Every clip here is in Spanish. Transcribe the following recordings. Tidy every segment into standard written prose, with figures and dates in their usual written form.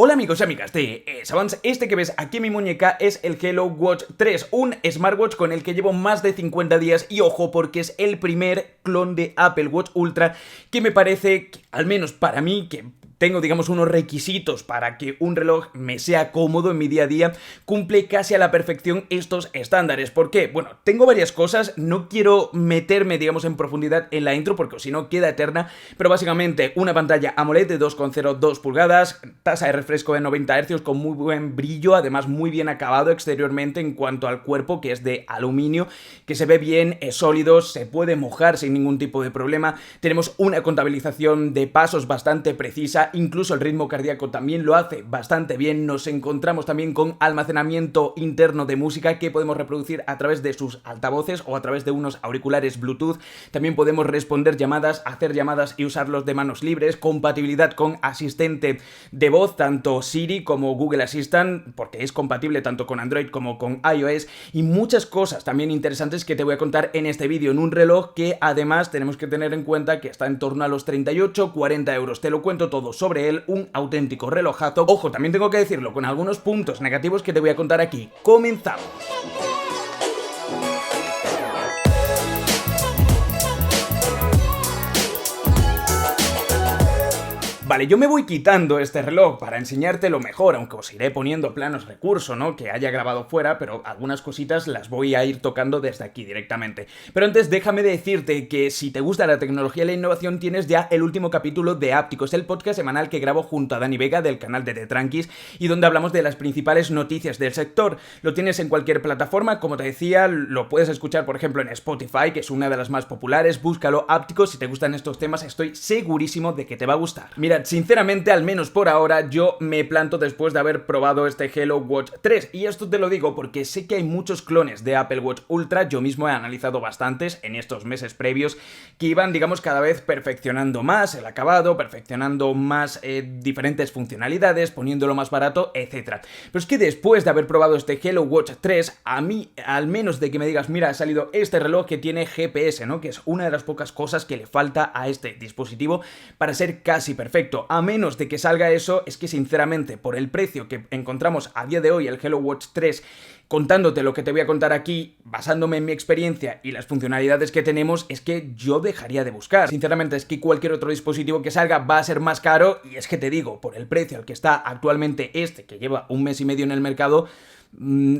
Hola amigos y amigas de Savants, este que ves aquí en mi muñeca es el Hello Watch 3, un smartwatch con el que llevo más de 50 días y ojo porque es el primer clon de Apple Watch Ultra que me parece, al menos para mí, que tengo, digamos, unos requisitos para que un reloj me sea cómodo en mi día a día, cumple casi a la perfección estos estándares. ¿Por qué? Bueno, tengo varias cosas, no quiero meterme, digamos, en profundidad en la intro porque si no queda eterna, pero básicamente una pantalla AMOLED de 2,02 pulgadas, tasa de refresco de 90 Hz con muy buen brillo, además muy bien acabado exteriormente en cuanto al cuerpo, que es de aluminio, que se ve bien, es sólido, se puede mojar sin ningún tipo de problema. Tenemos una contabilización de pasos bastante precisa, incluso el ritmo cardíaco también lo hace bastante bien. Nos encontramos también con almacenamiento interno de música que podemos reproducir a través de sus altavoces o a través de unos auriculares Bluetooth. También podemos responder llamadas, hacer llamadas y usarlos de manos libres. Compatibilidad con asistente de voz, tanto Siri como Google Assistant, porque es compatible tanto con Android como con iOS, y muchas cosas también interesantes que te voy a contar en este vídeo, en un reloj que además tenemos que tener en cuenta que está en torno a los 38-40 euros. Te lo cuento todo sobre él, un auténtico relojazo. Ojo, también tengo que decirlo, con algunos puntos negativos que te voy a contar aquí. ¡Comenzamos! Vale, yo me voy quitando este reloj para enseñártelo mejor, aunque os iré poniendo planos recurso, ¿no? Que haya grabado fuera, pero algunas cositas las voy a ir tocando desde aquí directamente. Pero antes déjame decirte que si te gusta la tecnología y la innovación tienes ya el último capítulo de Ápticos, el podcast semanal que grabo junto a Dani Vega del canal de The Tranquis y donde hablamos de las principales noticias del sector. Lo tienes en cualquier plataforma, como te decía, lo puedes escuchar por ejemplo en Spotify, que es una de las más populares. Búscalo, Ápticos, si te gustan estos temas estoy segurísimo de que te va a gustar. Mira, sinceramente, al menos por ahora, yo me planto después de haber probado este Hello Watch 3. Y esto te lo digo porque sé que hay muchos clones de Apple Watch Ultra, yo mismo he analizado bastantes en estos meses previos, que iban, digamos, cada vez perfeccionando más el acabado, perfeccionando más diferentes funcionalidades, poniéndolo más barato, etc. Pero es que después de haber probado este Hello Watch 3, a mí, al menos de que me digas, mira, ha salido este reloj que tiene GPS, ¿no? Que es una de las pocas cosas que le falta a este dispositivo para ser casi perfecto. A menos de que salga eso, es que sinceramente por el precio que encontramos a día de hoy el Hello Watch 3, contándote lo que te voy a contar aquí, basándome en mi experiencia y las funcionalidades que tenemos, es que yo dejaría de buscar. Sinceramente es que cualquier otro dispositivo que salga va a ser más caro y es que te digo, por el precio al que está actualmente este, que lleva un mes y medio en el mercado,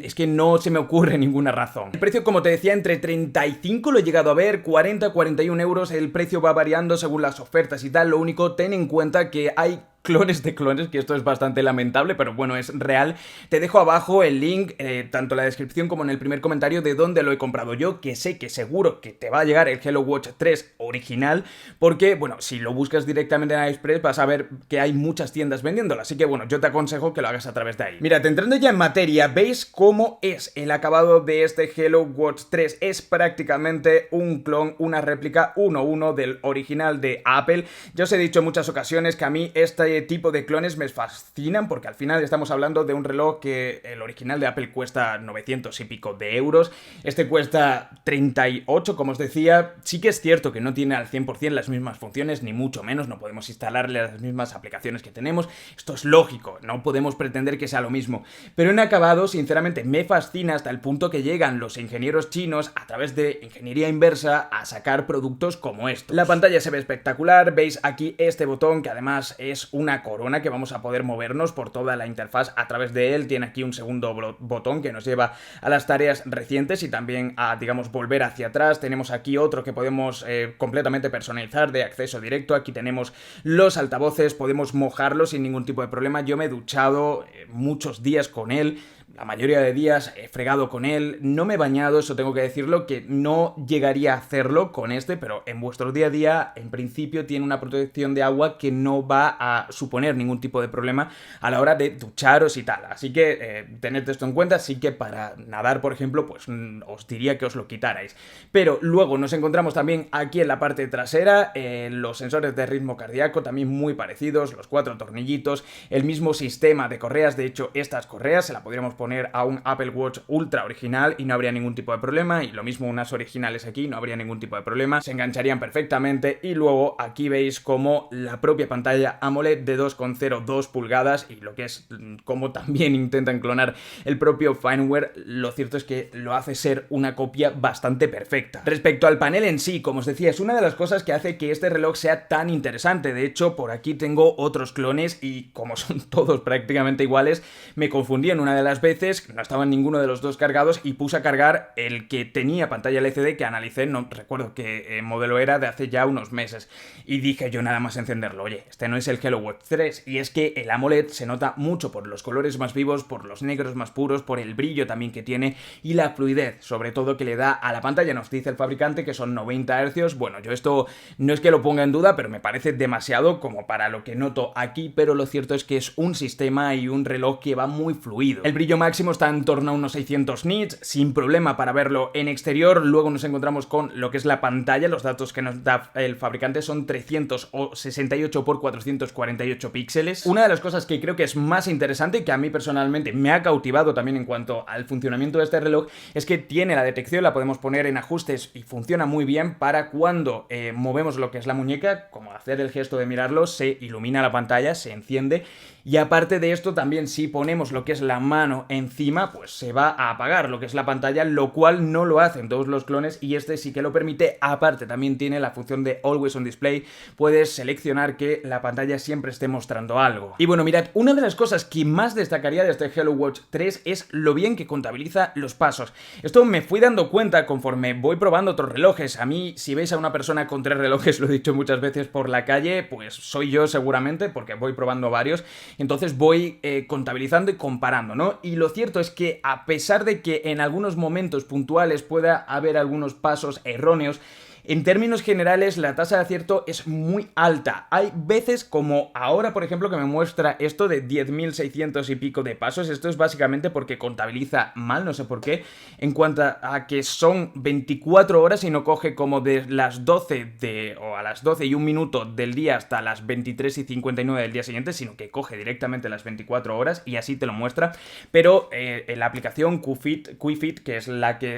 es que no se me ocurre ninguna razón. El precio, como te decía, entre 35 lo he llegado a ver, 40-41 euros, el precio va variando según las ofertas y tal. Lo único, ten en cuenta que hay clones de clones, que esto es bastante lamentable, pero bueno, es real. Te dejo abajo el link, tanto en la descripción como en el primer comentario, de dónde lo he comprado yo, que sé que seguro que te va a llegar el Hello Watch 3 original, porque, bueno, si lo buscas directamente en AliExpress vas a ver que hay muchas tiendas vendiéndolo, así que, bueno, yo te aconsejo que lo hagas a través de ahí. Mira, entrando ya en materia, ¿veis cómo es el acabado de este Hello Watch 3? Es prácticamente un clon, una réplica 1:1 del original de Apple. Ya os he dicho en muchas ocasiones que a mí este tipo de clones me fascinan porque al final estamos hablando de un reloj que el original de Apple cuesta 900 y pico de euros, este cuesta 38, como os decía. Sí que es cierto que no tiene al 100% las mismas funciones, ni mucho menos, no podemos instalarle las mismas aplicaciones que tenemos, esto es lógico, no podemos pretender que sea lo mismo, pero en acabado sinceramente me fascina hasta el punto que llegan los ingenieros chinos a través de ingeniería inversa a sacar productos como estos. La pantalla se ve espectacular, veis aquí este botón que además es una corona que vamos a poder movernos por toda la interfaz a través de él. Tiene aquí un segundo botón que nos lleva a las tareas recientes y también a, digamos, volver hacia atrás. Tenemos aquí otro que podemos completamente personalizar de acceso directo. Aquí tenemos los altavoces, podemos mojarlos sin ningún tipo de problema. Yo me he duchado muchos días con él, la mayoría de días he fregado con él, no me he bañado, eso tengo que decirlo, que no llegaría a hacerlo con este, pero en vuestro día a día, en principio, tiene una protección de agua que no va a suponer ningún tipo de problema a la hora de ducharos y tal. Así que tened esto en cuenta, así que para nadar, por ejemplo, pues os diría que os lo quitarais. Pero luego nos encontramos también aquí en la parte trasera, los sensores de ritmo cardíaco, también muy parecidos, los 4 tornillitos, el mismo sistema de correas. De hecho, estas correas se la podríamos poner a un Apple Watch Ultra original y no habría ningún tipo de problema, y lo mismo unas originales aquí, no habría ningún tipo de problema, se engancharían perfectamente. Y luego aquí veis como la propia pantalla AMOLED de 2,02 pulgadas y lo que es como también intentan clonar el propio firmware, lo cierto es que lo hace ser una copia bastante perfecta. Respecto al panel en sí, como os decía, es una de las cosas que hace que este reloj sea tan interesante. De hecho, por aquí tengo otros clones y como son todos prácticamente iguales, me confundí en una de las veces, no estaban ninguno de los dos cargados y puse a cargar el que tenía pantalla LCD, que analicé, no recuerdo qué modelo era, de hace ya unos meses, y dije yo nada más encenderlo, oye, este no es el HeloWatch 3, y es que el AMOLED se nota mucho por los colores más vivos, por los negros más puros, por el brillo también que tiene y la fluidez, sobre todo que le da a la pantalla. Nos dice el fabricante que son 90 Hz, bueno, yo esto no es que lo ponga en duda, pero me parece demasiado como para lo que noto aquí, pero lo cierto es que es un sistema y un reloj que va muy fluido. El brillo máximo está en torno a unos 600 nits, sin problema para verlo en exterior. Luego nos encontramos con lo que es la pantalla, los datos que nos da el fabricante son 368 por 448 píxeles. Una de las cosas que creo que es más interesante y que a mí personalmente me ha cautivado también en cuanto al funcionamiento de este reloj es que tiene la detección, la podemos poner en ajustes y funciona muy bien para cuando movemos lo que es la muñeca, como hacer el gesto de mirarlo, se ilumina la pantalla, se enciende. Y aparte de esto, también si ponemos lo que es la mano encima, pues se va a apagar lo que es la pantalla, lo cual no lo hacen todos los clones y este sí que lo permite. Aparte, también tiene la función de Always on Display, puedes seleccionar que la pantalla siempre esté mostrando algo. Y bueno, mirad, una de las cosas que más destacaría de este HeloWatch 3 es lo bien que contabiliza los pasos. Esto me fui dando cuenta conforme voy probando otros relojes. A mí, si veis a una persona con 3 relojes, lo he dicho muchas veces por la calle, pues soy yo seguramente, porque voy probando varios. Entonces voy contabilizando y comparando, ¿no? Y lo cierto es que a pesar de que en algunos momentos puntuales pueda haber algunos pasos erróneos, en términos generales la tasa de acierto es muy alta. Hay veces como ahora, por ejemplo, que me muestra esto de 10.600 y pico de pasos. Esto es básicamente porque contabiliza mal, no sé por qué, en cuanto a que son 24 horas y no coge como de las 12 o a las 12 y un minuto del día hasta las 23 y 59 del día siguiente, sino que coge directamente las 24 horas y así te lo muestra. Pero en la aplicación QFit, que es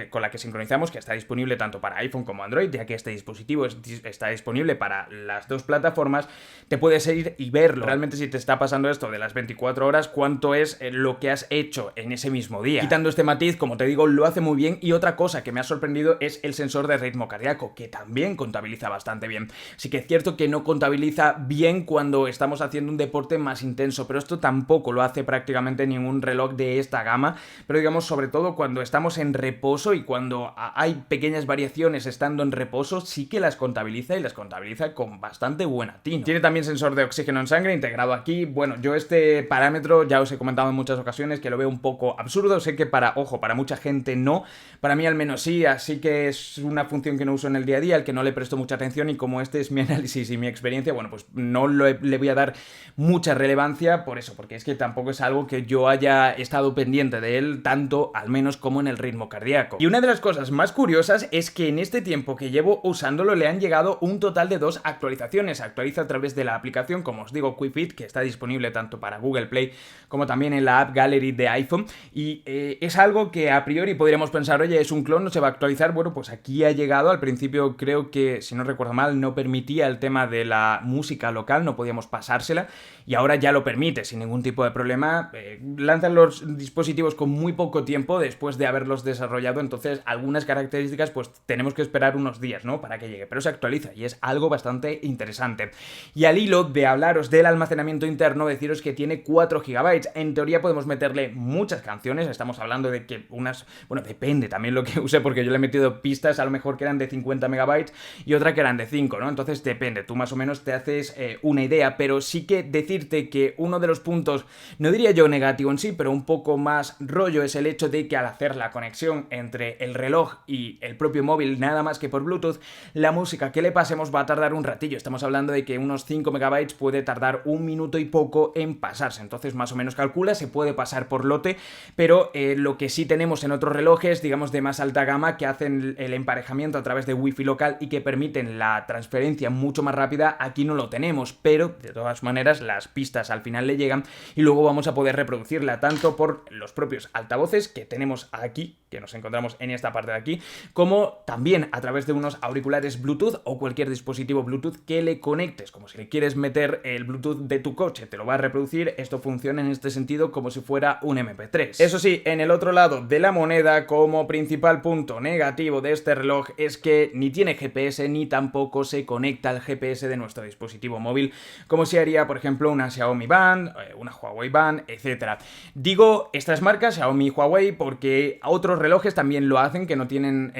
con la que sincronizamos, que está disponible tanto para iPhone como Android, ya que este dispositivo está disponible para las dos plataformas, te puedes ir y verlo. Realmente si te está pasando esto de las 24 horas, cuánto es lo que has hecho en ese mismo día. Quitando este matiz, como te digo, lo hace muy bien. Y otra cosa que me ha sorprendido es el sensor de ritmo cardíaco, que también contabiliza bastante bien. Sí que es cierto que no contabiliza bien cuando estamos haciendo un deporte más intenso, pero esto tampoco lo hace prácticamente ningún reloj de esta gama. Pero digamos, sobre todo cuando estamos en reposo y cuando hay pequeñas variaciones estando en reposo, sí que las contabiliza y las contabiliza con bastante buena tino. Tiene también sensor de oxígeno en sangre integrado aquí. Bueno, yo este parámetro ya os he comentado en muchas ocasiones que lo veo un poco absurdo. Sé que para mucha gente no, para mí al menos sí, así que es una función que no uso en el día a día, al que no le presto mucha atención, y como este es mi análisis y mi experiencia, bueno, pues no le voy a dar mucha relevancia por eso, porque es que tampoco es algo que yo haya estado pendiente de él tanto, al menos, como en el ritmo cardíaco. Y una de las cosas más curiosas es que en este tiempo que llevo usándolo le han llegado un total de 2 actualizaciones. Actualiza a través de la aplicación, como os digo, QFit, que está disponible tanto para Google Play como también en la App Gallery de iPhone, y es algo que a priori podríamos pensar, oye, es un clon, no se va a actualizar. Bueno, pues aquí ha llegado. Al principio creo que, si no recuerdo mal, no permitía el tema de la música local, no podíamos pasársela, y ahora ya lo permite sin ningún tipo de problema. Lanzan los dispositivos con muy poco tiempo después de haberlos desarrollado, entonces algunas características pues tenemos que esperar unos días, ¿no?, para que llegue, pero se actualiza y es algo bastante interesante. Y al hilo de hablaros del almacenamiento interno, deciros que tiene 4 GB. En teoría podemos meterle muchas canciones, estamos hablando de que bueno, depende también lo que use, porque yo le he metido pistas a lo mejor que eran de 50 MB y otra que eran de 5, ¿no? Entonces depende, tú más o menos te haces una idea, pero sí que decirte que uno de los puntos, no diría yo negativo en sí, pero un poco más rollo, es el hecho de que al hacer la conexión entre el reloj y el propio móvil, nada más que por Bluetooth, Bluetooth, la música que le pasemos va a tardar un ratillo. Estamos hablando de que unos 5 megabytes puede tardar un minuto y poco en pasarse. Entonces, más o menos calcula, se puede pasar por lote, pero lo que sí tenemos en otros relojes, digamos de más alta gama, que hacen el emparejamiento a través de Wi-Fi local y que permiten la transferencia mucho más rápida, aquí no lo tenemos, pero de todas maneras las pistas al final le llegan y luego vamos a poder reproducirla tanto por los propios altavoces que tenemos aquí, que nos encontramos en esta parte de aquí, como también a través de unos auriculares Bluetooth o cualquier dispositivo Bluetooth que le conectes. Como si le quieres meter el Bluetooth de tu coche, te lo va a reproducir. Esto funciona en este sentido como si fuera un MP3. Eso sí, en el otro lado de la moneda, como principal punto negativo de este reloj es que ni tiene GPS ni tampoco se conecta al GPS de nuestro dispositivo móvil, como si haría, por ejemplo, una Xiaomi Band, una Huawei Band, etc. Digo estas marcas, Xiaomi y Huawei, porque otros relojes también lo hacen, que no tienen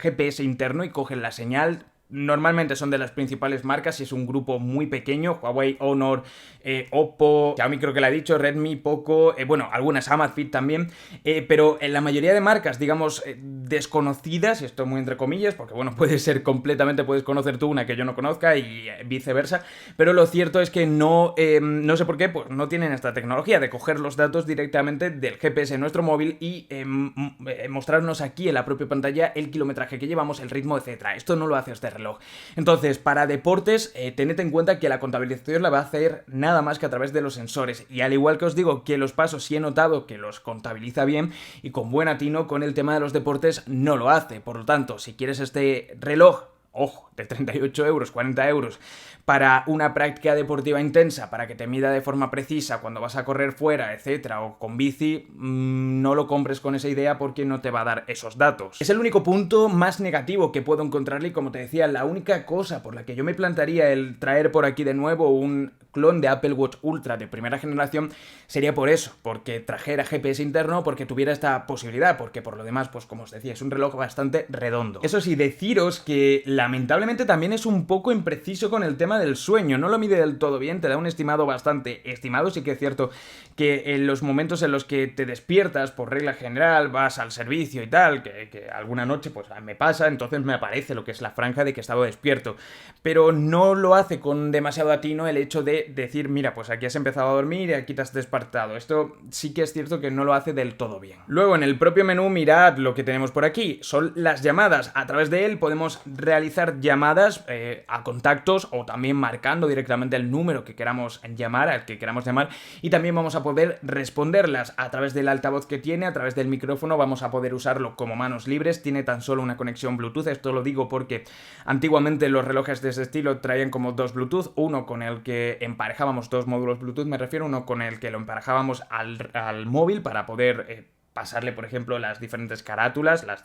GPS interno y cogen la señal. Normalmente son de las principales marcas y es un grupo muy pequeño: Huawei, Honor, Oppo, Xiaomi creo que lo ha dicho, Redmi, Poco, bueno, algunas Amazfit también, pero en la mayoría de marcas, digamos, desconocidas, y esto muy entre comillas, porque bueno, puede ser completamente, puedes conocer tú una que yo no conozca y viceversa, pero lo cierto es que no sé por qué, pues no tienen esta tecnología de coger los datos directamente del GPS de nuestro móvil y mostrarnos aquí en la propia pantalla el kilometraje que llevamos, el ritmo, etcétera. Esto no lo hace este reloj. Entonces, para deportes, tened en cuenta que la contabilización la va a hacer nada más que a través de los sensores, y al igual que os digo que los pasos sí he notado que los contabiliza bien y con buen atino, con el tema de los deportes no lo hace. Por lo tanto, si quieres este reloj, ojo, de 38 euros, 40 euros, para una práctica deportiva intensa, para que te mida de forma precisa cuando vas a correr fuera, etcétera, o con bici, no lo compres con esa idea porque no te va a dar esos datos. Es el único punto más negativo que puedo encontrarle y, como te decía, la única cosa por la que yo me plantearía el traer por aquí de nuevo un clon de Apple Watch Ultra de primera generación sería por eso, porque trajera GPS interno, porque tuviera esta posibilidad, porque por lo demás, pues como os decía, es un reloj bastante redondo. Eso sí, deciros que lamentablemente también es un poco impreciso con el tema del sueño, no lo mide del todo bien, te da un estimado bastante estimado. Sí que es cierto que en los momentos en los que te despiertas, por regla general, vas al servicio y tal, que alguna noche pues me pasa, entonces me aparece lo que es la franja de que he estado despierto, pero no lo hace con demasiado atino el hecho de decir, mira, pues aquí has empezado a dormir y aquí te has despertado. Esto sí que es cierto que no lo hace del todo bien. Luego, en el propio menú, mirad lo que tenemos por aquí, son las llamadas. A través de él podemos realizar llamadas a contactos, o también marcando directamente el número que queramos llamar, al que queramos llamar, y también vamos a poder responderlas a través del altavoz que tiene, a través del micrófono. Vamos a poder usarlo como manos libres, tiene tan solo una conexión Bluetooth. Esto lo digo porque antiguamente los relojes de ese estilo traían como dos Bluetooth, uno con el que emparejábamos dos módulos Bluetooth, me refiero, uno con el que lo emparejábamos al móvil para poder pasarle, por ejemplo, las diferentes carátulas, los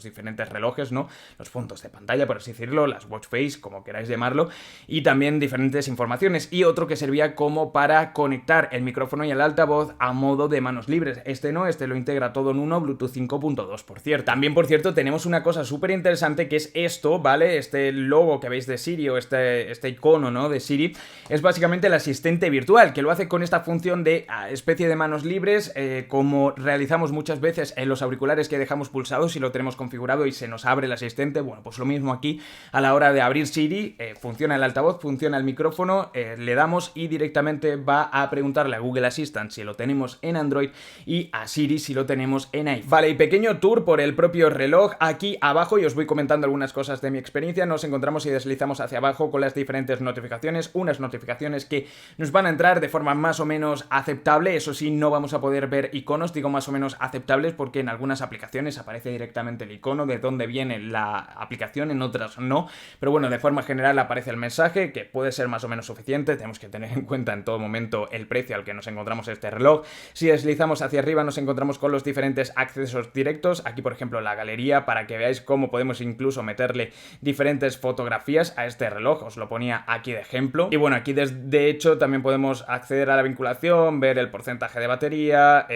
diferentes relojes, ¿no? Los fondos de pantalla, por así decirlo, las watch face, como queráis llamarlo, y también diferentes informaciones. Y otro que servía como para conectar el micrófono y el altavoz a modo de manos libres. Este no, este lo integra todo en uno, Bluetooth 5.2, por cierto. También, por cierto, tenemos una cosa súper interesante, que es esto, ¿vale? Este logo que veis de Siri, o este icono, ¿no?, de Siri, es básicamente el asistente virtual, que lo hace con esta función de especie de manos libres, como realizamos muchas veces en los auriculares que dejamos pulsados y lo tenemos configurado y se nos abre el asistente. Bueno, pues lo mismo aquí a la hora de abrir Siri, funciona el altavoz, funciona el micrófono, le damos y directamente va a preguntarle a Google Assistant si lo tenemos en Android y a Siri si lo tenemos en iPhone. Vale, y pequeño tour por el propio reloj aquí abajo, y os voy comentando algunas cosas de mi experiencia. Nos encontramos y deslizamos hacia abajo con las diferentes notificaciones, unas notificaciones que nos van a entrar de forma más o menos aceptable. Eso sí, no vamos a poder ver iconos, digo más o menos aceptables porque en algunas aplicaciones aparece directamente el icono de dónde viene la aplicación, en otras no, pero bueno, de forma general aparece el mensaje, que puede ser más o menos suficiente. Tenemos que tener en cuenta en todo momento el precio al que nos encontramos este reloj. Si deslizamos hacia arriba nos encontramos con los diferentes accesos directos, aquí por ejemplo la galería, para que veáis cómo podemos incluso meterle diferentes fotografías a este reloj, os lo ponía aquí de ejemplo. Y bueno, aquí de hecho también podemos acceder a la vinculación, ver el porcentaje de batería,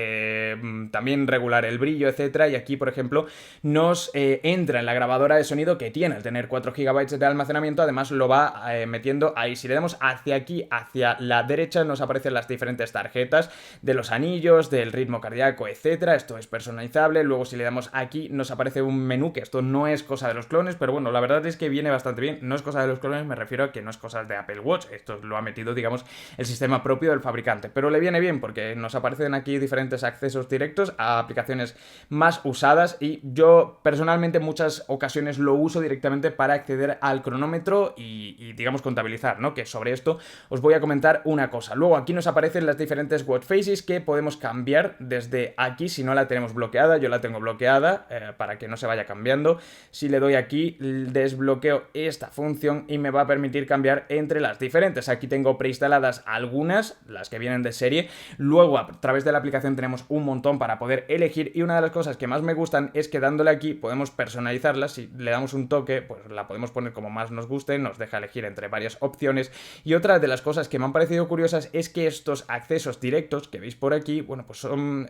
también también regular el brillo, etcétera. Y aquí, por ejemplo, nos entra en la grabadora de sonido que tiene al tener 4 GB de almacenamiento, además lo va metiendo ahí. Si le damos hacia aquí, hacia la derecha, nos aparecen las diferentes tarjetas de los anillos, del ritmo cardíaco, etcétera. Esto es personalizable. Luego, si le damos aquí, nos aparece un menú, que esto no es cosa de los clones, pero bueno, la verdad es que viene bastante bien. No es cosa de los clones, me refiero a que no es cosa de Apple Watch. Esto lo ha metido, digamos, el sistema propio del fabricante, pero le viene bien porque nos aparecen aquí diferentes accesos directos a aplicaciones más usadas, y yo personalmente en muchas ocasiones lo uso directamente para acceder al cronómetro y digamos contabilizar, ¿no? Que sobre esto os voy a comentar una cosa. Luego aquí nos aparecen las diferentes watch faces que podemos cambiar desde aquí si no la tenemos bloqueada. Yo la tengo bloqueada para que no se vaya cambiando. Si le doy aquí, desbloqueo esta función y me va a permitir cambiar entre las diferentes. Aquí tengo preinstaladas algunas, las que vienen de serie. Luego a través de la aplicación tenemos un montón para poder elegir, y una de las cosas que más me gustan es que dándole aquí podemos personalizarlas. Si le damos un toque, pues la podemos poner como más nos guste, nos deja elegir entre varias opciones. Y otra de las cosas que me han parecido curiosas es que estos accesos directos que veis por aquí, bueno, pues son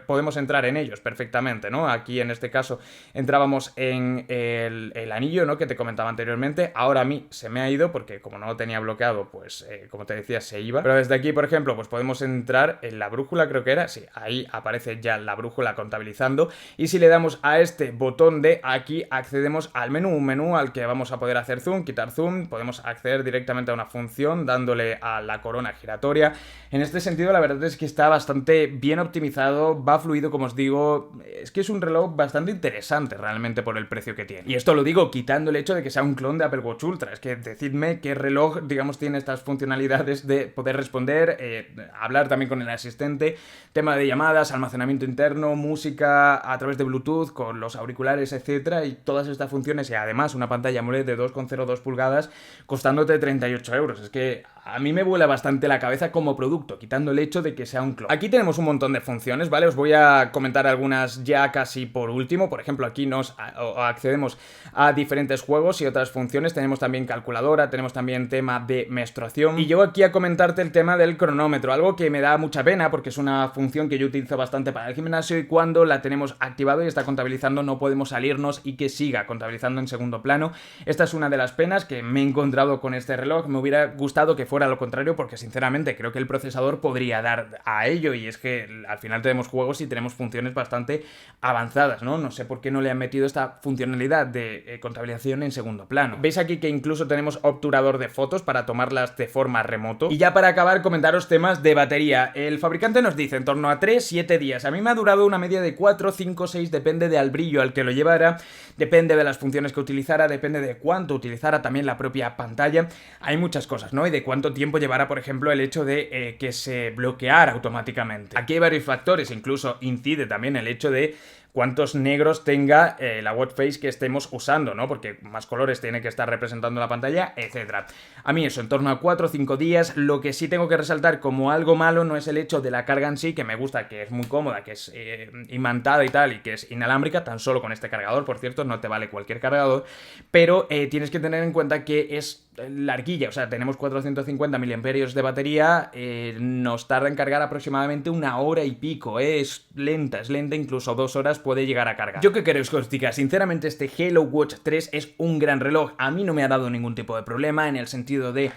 podemos entrar en ellos perfectamente, ¿no? Aquí en este caso entrábamos en el anillo, ¿no? Que te comentaba anteriormente. Ahora a mí se me ha ido porque como no lo tenía bloqueado, pues como te decía, se iba. Pero desde aquí, por ejemplo, pues podemos entrar en la brújula, creo que era, sí, ahí aparece ya la brújula contabilizando. Y si le damos a este botón de aquí, accedemos al menú, un menú al que vamos a poder hacer zoom, quitar zoom. Podemos acceder directamente a una función dándole a la corona giratoria. En este sentido, la verdad es que está bastante bien optimizado, va fluido, como os digo. Es que es un reloj bastante interesante realmente por el precio que tiene. Y esto lo digo quitando el hecho de que sea un clon de Apple Watch Ultra. Es que decidme qué reloj, digamos, tiene estas funcionalidades de poder responder, hablar también con el asistente, tema de llamadas, almacenamiento interno, música a través de Bluetooth, con los auriculares, etcétera, y todas estas funciones, y además una pantalla AMOLED de 2,02 pulgadas costándote 38 euros. Es que a mí me vuela bastante la cabeza como producto, quitando el hecho de que sea un clon. Aquí tenemos un montón de funciones, ¿vale? Os voy a comentar algunas ya casi por último. Por ejemplo, aquí nos accedemos a diferentes juegos y otras funciones. Tenemos también calculadora, tenemos también tema de menstruación. Y yo aquí a comentarte el tema del cronómetro, algo que me da mucha pena porque es una función que yo utilizo bastante para el gimnasio, y cuando la tenemos activado y está contabilizando no podemos salirnos y que siga contabilizando en segundo plano. Esta es una de las penas que me he encontrado con este reloj. Me hubiera gustado que fuera lo contrario, porque sinceramente creo que el procesador podría dar a ello, y es que al final tenemos juegos y tenemos funciones bastante avanzadas, ¿no? No sé por qué no le han metido esta funcionalidad de contabilización en segundo plano. Veis aquí que incluso tenemos obturador de fotos para tomarlas de forma remoto. Y ya para acabar, comentaros temas de batería. El fabricante nos dice en torno a 3-7 días. A mí me ha durado una media de 4, 5, 6, depende del brillo al que lo llevara, depende de las funciones que utilizara, depende de cuánto utilizara también la propia pantalla. Hay muchas cosas, ¿no? Y de cuánto tiempo llevará, por ejemplo, el hecho de que se bloqueara automáticamente. Aquí hay varios factores, incluso incide también el hecho de cuántos negros tenga la watch face que estemos usando, ¿no? Porque más colores tiene que estar representando la pantalla, etcétera. A mí eso, en torno a 4 o 5 días. Lo que sí tengo que resaltar como algo malo no es el hecho de la carga en sí, que me gusta, que es muy cómoda, que es imantada y tal, y que es inalámbrica, tan solo con este cargador, por cierto, no te vale cualquier cargador, pero tienes que tener en cuenta que es larguilla, o sea, tenemos 450 mAh de batería, nos tarda en cargar aproximadamente 1 hora y pico, es lenta, incluso 2 horas puede llegar a cargar. ¿Yo qué queréis que os diga? Sinceramente este Hello Watch 3 es un gran reloj, a mí no me ha dado ningún tipo de problema en el sentido de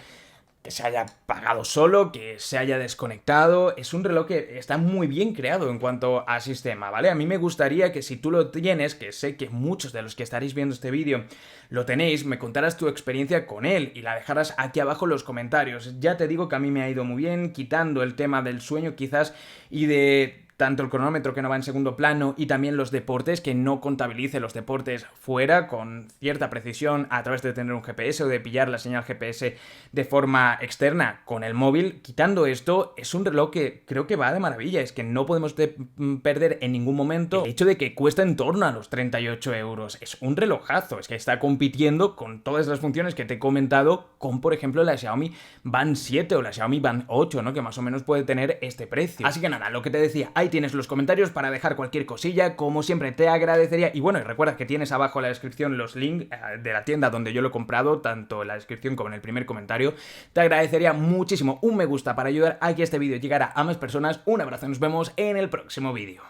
que se haya apagado solo, que se haya desconectado. Es un reloj que está muy bien creado en cuanto a sistema, ¿vale? A mí me gustaría que si tú lo tienes, que sé que muchos de los que estaréis viendo este vídeo lo tenéis, me contaras tu experiencia con él y la dejaras aquí abajo en los comentarios. Ya te digo que a mí me ha ido muy bien, quitando el tema del sueño quizás y de tanto el cronómetro que no va en segundo plano y también los deportes, que no contabilice los deportes fuera con cierta precisión a través de tener un GPS o de pillar la señal GPS de forma externa con el móvil. Quitando esto, es un reloj que creo que va de maravilla, es que no podemos perder en ningún momento el hecho de que cuesta en torno a los 38 euros. Es un relojazo, es que está compitiendo con todas las funciones que te he comentado, con por ejemplo la Xiaomi Band 7 o la Xiaomi Band 8, ¿no? Que más o menos puede tener este precio. Así que nada, lo que te decía, ahí tienes los comentarios para dejar cualquier cosilla, como siempre te agradecería. Y bueno, y recuerda que tienes abajo en la descripción los links de la tienda donde yo lo he comprado, tanto en la descripción como en el primer comentario. Te agradecería muchísimo un me gusta para ayudar a que este vídeo llegara a más personas. Un abrazo, nos vemos en el próximo vídeo.